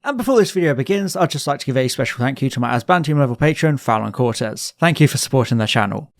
And before this video begins, I'd just like to give a special thank you to my Asban Team level patron, Fallon Cortez. Thank you for supporting the channel.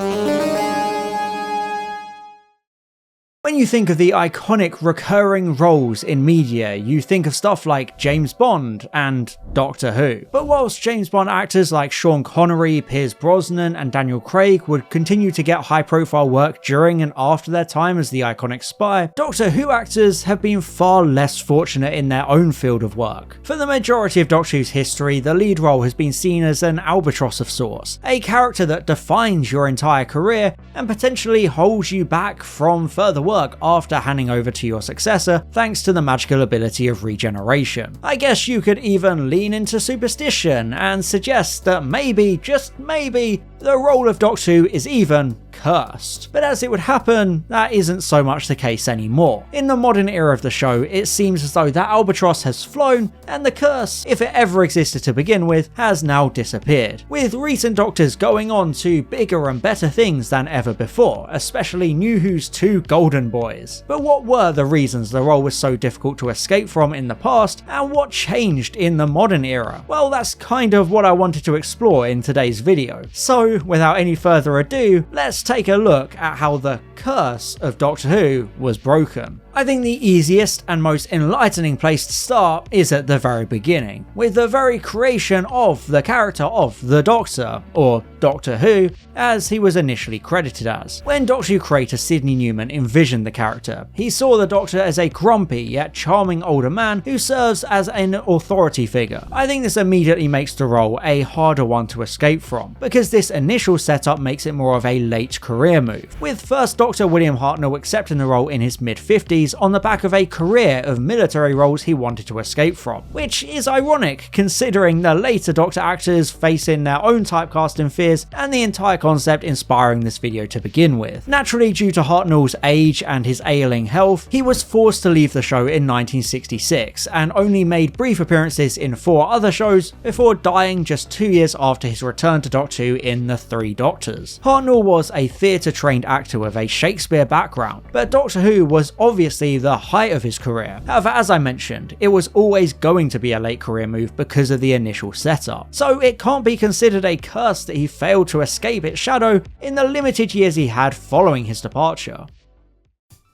When you think of the iconic recurring roles in media, you think of stuff like James Bond and Doctor Who. But whilst James Bond actors like Sean Connery, Pierce Brosnan and Daniel Craig would continue to get high profile work during and after their time as the iconic spy, Doctor Who actors have been far less fortunate in their own field of work. For the majority of Doctor Who's history, the lead role has been seen as an albatross of sorts, a character that defines your entire career and potentially holds you back from further work after handing over to your successor thanks to the magical ability of regeneration. I guess you could even lean into superstition and suggest that maybe, just maybe, the role of Doctor Who is even cursed. But as it would happen, that isn't so much the case anymore. In the modern era of the show, it seems as though that albatross has flown and the curse, if it ever existed to begin with, has now disappeared, with recent Doctors going on to bigger and better things than ever before, especially New Who's two golden boys. But what were the reasons the role was so difficult to escape from in the past, and what changed in the modern era? Well, that's kind of what I wanted to explore in today's video. So, without any further ado, let's take a look at how the curse of Doctor Who was broken. I think the easiest and most enlightening place to start is at the very beginning, with the very creation of the character of the Doctor, or Doctor Who, as he was initially credited as. When Doctor Who creator Sidney Newman envisioned the character, he saw the Doctor as a grumpy yet charming older man who serves as an authority figure. I think this immediately makes the role a harder one to escape from, because this initial setup makes it more of a late career move, with first Doctor William Hartnell accepting the role in his mid-50s on the back of a career of military roles he wanted to escape from, which is ironic considering the later Doctor actors facing their own typecasting fears and the entire concept inspiring this video to begin with. Naturally, due to Hartnell's age and his ailing health, he was forced to leave the show in 1966 and only made brief appearances in 4 other shows before dying just 2 years after his return to Doctor Who in The Three Doctors. Hartnell was a theatre-trained actor with a Shakespeare background, but Doctor Who was obviously the height of his career. However, as I mentioned, it was always going to be a late career move because of the initial setup, so it can't be considered a curse that he failed to escape its shadow in the limited years he had following his departure.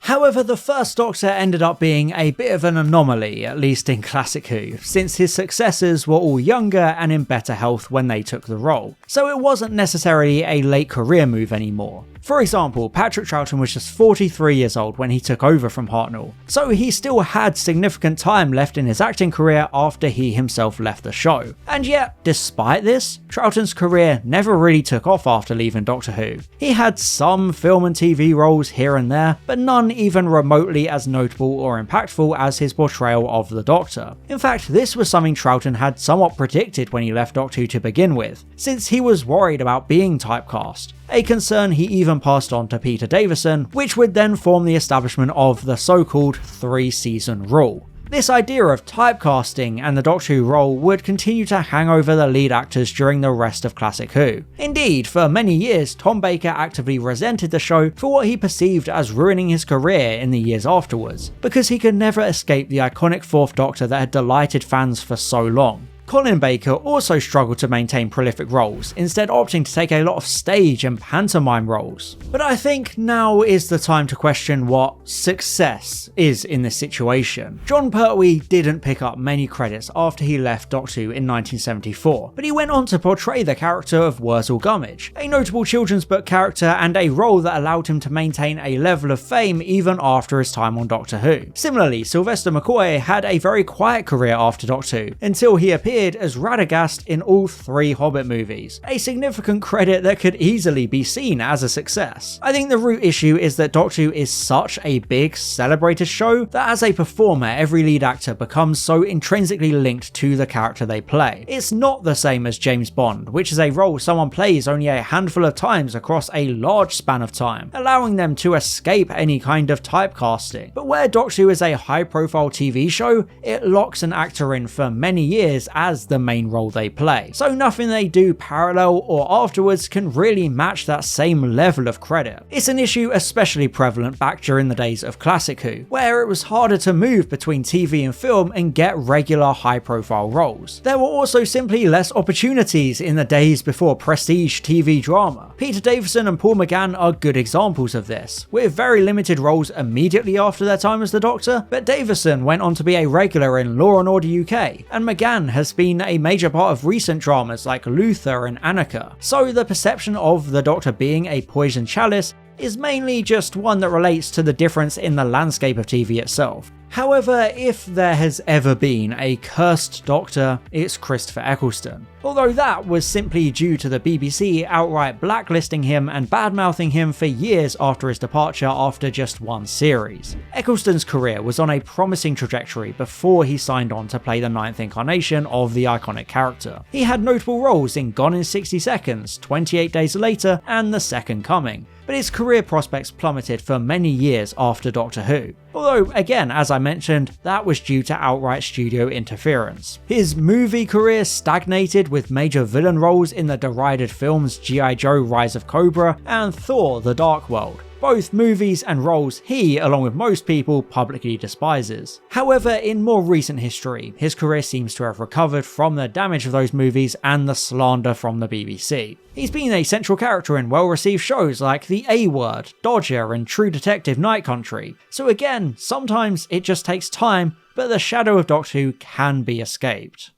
However, the first Doctor ended up being a bit of an anomaly, at least in Classic Who, since his successors were all younger and in better health when they took the role, so it wasn't necessarily a late career move anymore. For example, Patrick Troughton was just 43 years old when he took over from Hartnell, so he still had significant time left in his acting career after he himself left the show. And yet, despite this, Troughton's career never really took off after leaving Doctor Who. He had some film and TV roles here and there, but none even remotely as notable or impactful as his portrayal of the Doctor. In fact, this was something Troughton had somewhat predicted when he left Doctor Who to begin with, since he was worried about being typecast, a concern he even passed on to Peter Davison, which would then form the establishment of the so-called 3-season rule. This idea of typecasting and the Doctor Who role would continue to hang over the lead actors during the rest of Classic Who. Indeed, for many years, Tom Baker actively resented the show for what he perceived as ruining his career in the years afterwards, because he could never escape the iconic Fourth Doctor that had delighted fans for so long. Colin Baker also struggled to maintain prolific roles, instead opting to take a lot of stage and pantomime roles. But I think now is the time to question what success is in this situation. Jon Pertwee didn't pick up many credits after he left Doctor Who in 1974, but he went on to portray the character of Wurzel Gummidge, a notable children's book character and a role that allowed him to maintain a level of fame even after his time on Doctor Who. Similarly, Sylvester McCoy had a very quiet career after Doctor Who, until he appeared as Radagast in all 3 Hobbit movies, a significant credit that could easily be seen as a success. I think the root issue is that Doctor Who is such a big, celebrated show that as a performer, every lead actor becomes so intrinsically linked to the character they play. It's not the same as James Bond, which is a role someone plays only a handful of times across a large span of time, allowing them to escape any kind of typecasting. But where Doctor Who is a high-profile TV show, it locks an actor in for many years as the main role they play, so nothing they do parallel or afterwards can really match that same level of credit. It's an issue especially prevalent back during the days of Classic Who, where it was harder to move between TV and film and get regular high-profile roles. There were also simply less opportunities in the days before prestige TV drama. Peter Davison and Paul McGann are good examples of this, with very limited roles immediately after their time as the Doctor, but Davison went on to be a regular in Law & Order UK, and McGann has been a major part of recent dramas like Luther and Annika, so the perception of the Doctor being a poison chalice is mainly just one that relates to the difference in the landscape of TV itself. However, if there has ever been a cursed Doctor, it's Christopher Eccleston. Although that was simply due to the BBC outright blacklisting him and badmouthing him for years after his departure after just one series. Eccleston's career was on a promising trajectory before he signed on to play the ninth incarnation of the iconic character. He had notable roles in Gone in 60 Seconds, 28 Days Later, and The Second Coming, but his career prospects plummeted for many years after Doctor Who. Although, again, as I mentioned, that was due to outright studio interference. His movie career stagnated with major villain roles in the derided films G.I. Joe Rise of Cobra and Thor The Dark World, both movies and roles he, along with most people, publicly despises. However, in more recent history, his career seems to have recovered from the damage of those movies and the slander from the BBC. He's been a central character in well-received shows like The A Word, Dodger, and True Detective Night Country, so again, sometimes it just takes time, but the shadow of Doctor Who can be escaped.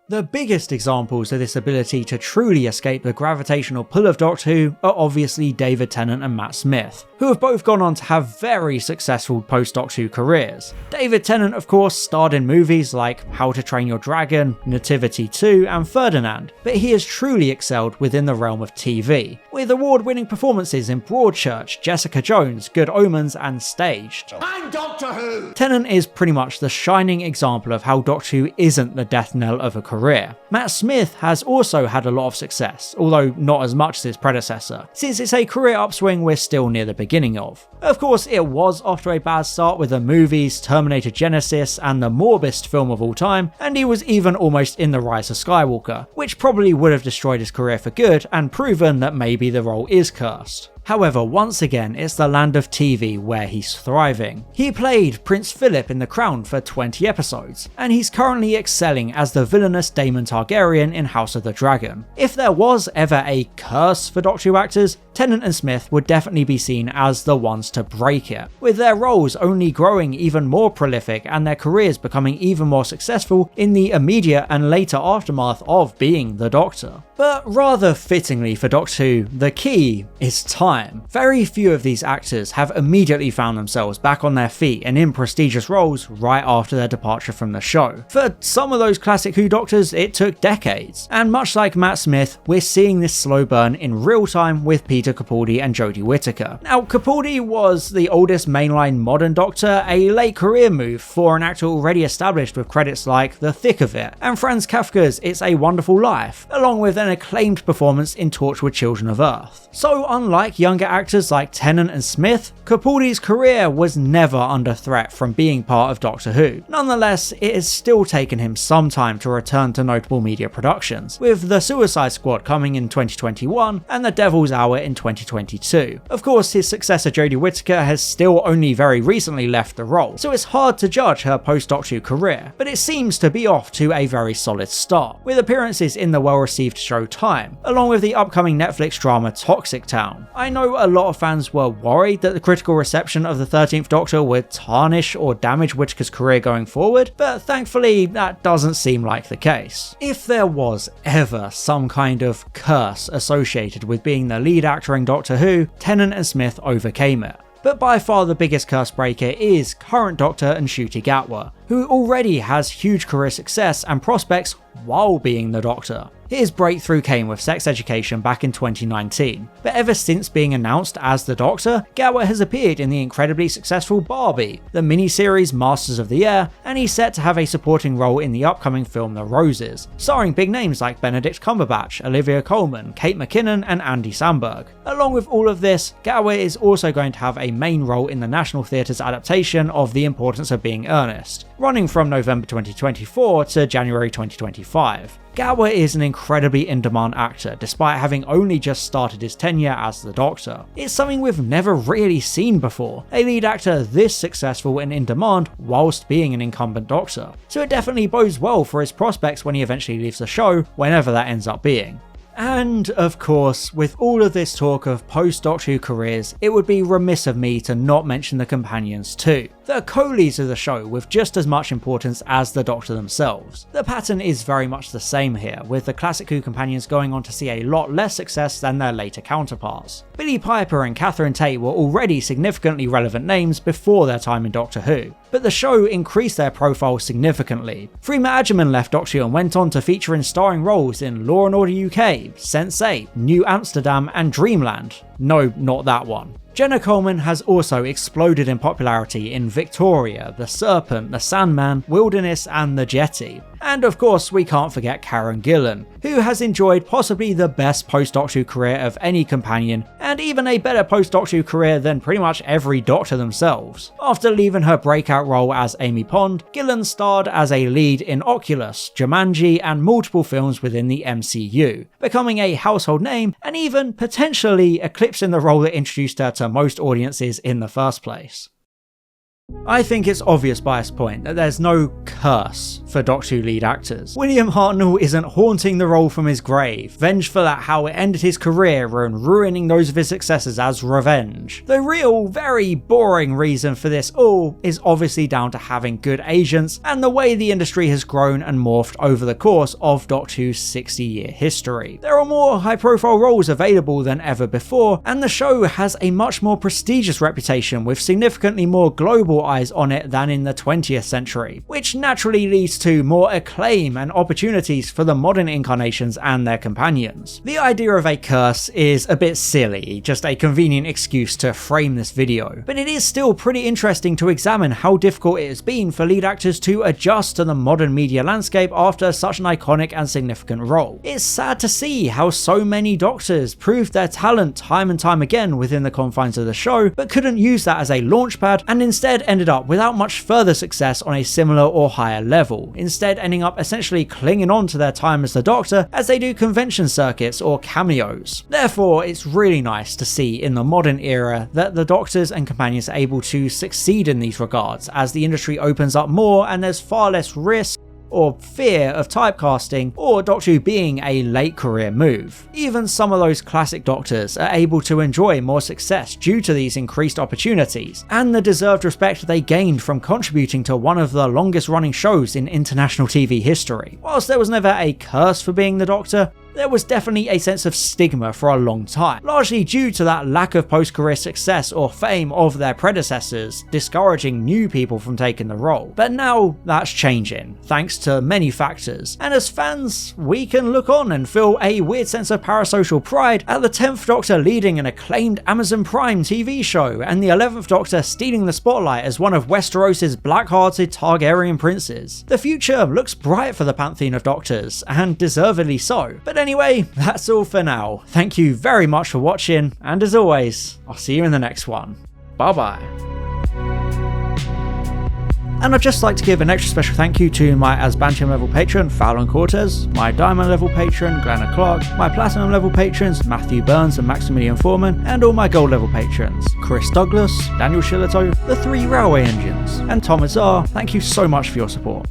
The biggest examples of this ability to truly escape the gravitational pull of Doctor Who are obviously David Tennant and Matt Smith, who have both gone on to have very successful post-Doctor Who careers. David Tennant, of course, starred in movies like How to Train Your Dragon, Nativity 2, and Ferdinand, but he has truly excelled within the realm of TV, with award-winning performances in Broadchurch, Jessica Jones, Good Omens, and Staged. I'm Doctor Who! Tennant is pretty much the shining example of how Doctor Who isn't the death knell of a career. Matt Smith has also had a lot of success, although not as much as his predecessor, since it's a career upswing we're still near the beginning of. Of course, it was off to a bad start with the movies Terminator Genesis and the morbidest film of all time, and he was even almost in The Rise of Skywalker, which probably would have destroyed his career for good and proven that maybe the role is cursed. However, once again, it's the land of TV where he's thriving. He played Prince Philip in The Crown for 20 episodes, and he's currently excelling as the villainous Daemon Targaryen in House of the Dragon. If there was ever a curse for Doctor Who actors, Tennant and Smith would definitely be seen as the ones to break it, with their roles only growing even more prolific and their careers becoming even more successful in the immediate and later aftermath of being the Doctor. But rather fittingly for Doctor Who, the key is time. Very few of these actors have immediately found themselves back on their feet and in prestigious roles right after their departure from the show. For some of those classic Who Doctors, it took decades, and much like Matt Smith, we're seeing this slow burn in real time with Peter Capaldi and Jodie Whittaker. Now, Capaldi was the oldest mainline modern Doctor, a late career move for an actor already established with credits like The Thick of It and Franz Kafka's It's a Wonderful Life, along with an acclaimed performance in Torchwood Children of Earth. So unlike younger actors like Tennant and Smith, Capaldi's career was never under threat from being part of Doctor Who. Nonetheless, it has still taken him some time to return to notable media productions, with The Suicide Squad coming in 2021 and The Devil's Hour in 2022. Of course, his successor Jodie Whittaker has still only very recently left the role, so it's hard to judge her post-Doctor Who career, but it seems to be off to a very solid start, with appearances in the well-received show Time, along with the upcoming Netflix drama Toxic Town. I know a lot of fans were worried that the critical reception of the 13th Doctor would tarnish or damage Whittaker's career going forward, but thankfully that doesn't seem like the case. If there was ever some kind of curse associated with being the lead actor in Doctor Who, Tennant and Smith overcame it. But by far the biggest curse breaker is current Doctor Ncuti Gatwa, who already has huge career success and prospects while being the Doctor. His breakthrough came with Sex Education back in 2019, but ever since being announced as the Doctor, Gower has appeared in the incredibly successful Barbie, the miniseries Masters of the Air, and he's set to have a supporting role in the upcoming film The Roses, starring big names like Benedict Cumberbatch, Olivia Colman, Kate McKinnon, and Andy Samberg. Along with all of this, Gower is also going to have a main role in the National Theatre's adaptation of The Importance of Being Earnest, running from November 2024 to January 2025. Gower is an incredibly in-demand actor, despite having only just started his tenure as the Doctor. It's something we've never really seen before, a lead actor this successful and in demand whilst being an incumbent Doctor. So it definitely bodes well for his prospects when he eventually leaves the show, whenever that ends up being. And of course, with all of this talk of post-Doctor Who careers, it would be remiss of me to not mention the companions too. The co-leads of the show with just as much importance as the Doctor themselves. The pattern is very much the same here, with the classic Who companions going on to see a lot less success than their later counterparts. Billie Piper and Catherine Tate were already significantly relevant names before their time in Doctor Who, but the show increased their profile significantly. Freema Agyeman left Doctor Who and went on to feature in starring roles in Law & Order UK, Sense8, New Amsterdam and Dreamland. No, not that one. Jenna Coleman has also exploded in popularity in Victoria, The Serpent, The Sandman, Wilderness and The Jetty. And of course we can't forget Karen Gillan, who has enjoyed possibly the best post-Doctor Who career of any companion, and even a better post-Doctor Who career than pretty much every Doctor themselves. After leaving her breakout role as Amy Pond, Gillan starred as a lead in Oculus, Jumanji and multiple films within the MCU, becoming a household name and even potentially eclipsing the role that introduced her to most audiences in the first place. I think it's obvious by this point that there's no curse for Doctor Who lead actors. William Hartnell isn't haunting the role from his grave, vengeful at how it ended his career and ruining those of his successors as revenge. The real, very boring reason for this all is obviously down to having good agents and the way the industry has grown and morphed over the course of Doctor Who's 60-year history. There are more high-profile roles available than ever before, and the show has a much more prestigious reputation with significantly more global eyes on it than in the 20th century, which naturally leads to more acclaim and opportunities for the modern incarnations and their companions. The idea of a curse is a bit silly, just a convenient excuse to frame this video, but it is still pretty interesting to examine how difficult it has been for lead actors to adjust to the modern media landscape after such an iconic and significant role. It's sad to see how so many Doctors proved their talent time and time again within the confines of the show, but couldn't use that as a launchpad and instead ended up without much further success on a similar or higher level, instead ending up essentially clinging on to their time as the Doctor as they do convention circuits or cameos. Therefore, it's really nice to see in the modern era that the Doctors and companions are able to succeed in these regards as the industry opens up more and there's far less risk or fear of typecasting or Doctor Who being a late career move. Even some of those classic Doctors are able to enjoy more success due to these increased opportunities and the deserved respect they gained from contributing to one of the longest running shows in international TV history. Whilst there was never a curse for being the Doctor, there was definitely a sense of stigma for a long time, largely due to that lack of post-career success or fame of their predecessors, discouraging new people from taking the role. But now that's changing, thanks to many factors, and as fans, we can look on and feel a weird sense of parasocial pride at the 10th Doctor leading an acclaimed Amazon Prime TV show, and the 11th Doctor stealing the spotlight as one of Westeros's black-hearted Targaryen princes. The future looks bright for the pantheon of Doctors, and deservedly so. But anyway, that's all for now. Thank you very much for watching, and as always, I'll see you in the next one. Bye bye. And I'd just like to give an extra special thank you to my Asbantium level patron Fallon Cortez, my Diamond level patron Glenna Clark, my Platinum level patrons Matthew Burns and Maximilian Foreman, and all my Gold level patrons Chris Douglas, Daniel Shillito, the 3 Railway Engines, and Thomas R. Thank you so much for your support.